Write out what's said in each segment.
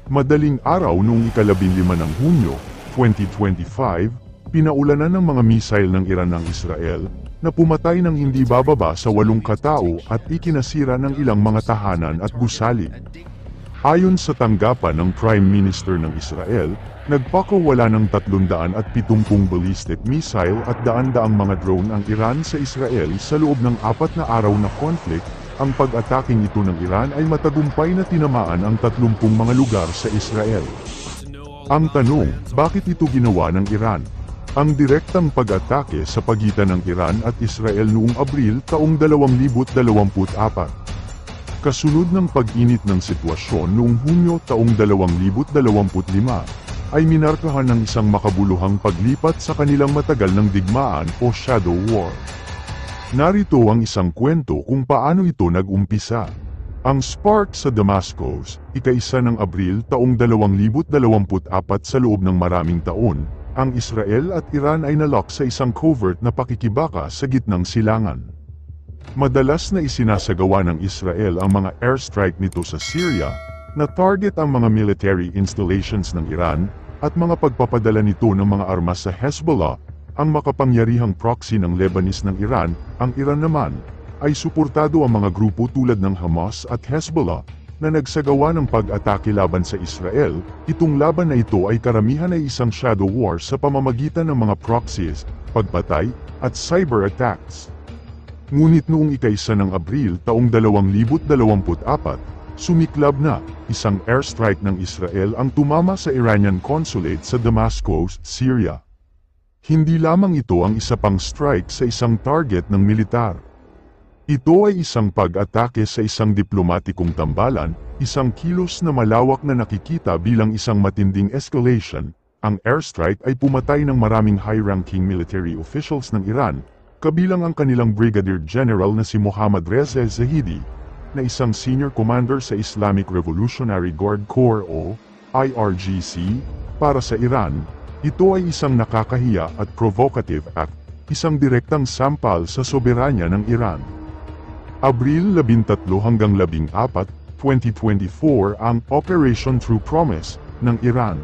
Madaling araw noong ika-15 ng Hunyo, 2025, pinaulanan ng mga misail ng Iran ng Israel na pumatay ng hindi bababa sa 8 katao at ikinasira ng ilang mga tahanan at gusali. Ayon sa tanggapan ng Prime Minister ng Israel, nagpakawala ng 370 ballistic missile at daan-daang mga drone ang Iran sa Israel sa loob ng 4 na araw na conflict. Ang pag-ataking ito ng Iran ay matagumpay na tinamaan ang 30 mga lugar sa Israel. Ang tanong, bakit ito ginawa ng Iran? Ang direktang pag-atake sa pagitan ng Iran at Israel noong Abril taong 2024. Kasunod ng pag-init ng sitwasyon noong Hunyo taong 2025, ay minarkahan ng isang makabuluhang paglipat sa kanilang matagal ng digmaan o shadow war. Narito ang isang kwento kung paano ito nag-umpisa. Ang spark sa Damascus, ika-1 ng Abril taong 2024 sa loob ng maraming taon, ang Israel at Iran ay nalock sa isang covert na pakikibaka sa gitnang silangan. Madalas na isinasagawa ng Israel ang mga airstrike nito sa Syria, na target ang mga military installations ng Iran, at mga pagpapadala nito ng mga armas sa Hezbollah, ang makapangyarihang proxy ng Lebanese ng Iran. Ang Iran naman, ay suportado ang mga grupo tulad ng Hamas at Hezbollah, na nagsagawa ng pag-atake laban sa Israel. Itong laban na ito ay karamihan ay isang shadow war sa pamamagitan ng mga proxies, pagpatay, at cyber attacks. Ngunit noong ika-1 ng Abril taong 2024, sumiklab na, isang airstrike ng Israel ang tumama sa Iranian consulate sa Damascus, Syria. Hindi lamang ito ang isa pang strike sa isang target ng militar. Ito ay isang pag-atake sa isang diplomatikong tambalan, isang kilos na malawak na nakikita bilang isang matinding escalation. Ang airstrike ay pumatay ng maraming high-ranking military officials ng Iran, kabilang ang kanilang Brigadier General na si Mohammad Reza Zahidi, na isang senior commander sa Islamic Revolutionary Guard Corps o IRGC. Para sa Iran, ito ay isang nakakahiya at provocative act, isang direktang sampal sa soberanya ng Iran. Abril 13 hanggang 14, 2024 ang Operation True Promise ng Iran.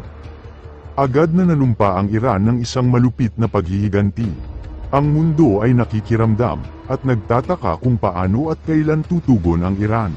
Agad na nanumpa ang Iran ng isang malupit na paghihiganti. Ang mundo ay nakikiramdam at nagtataka kung paano at kailan tutugon ang Iran.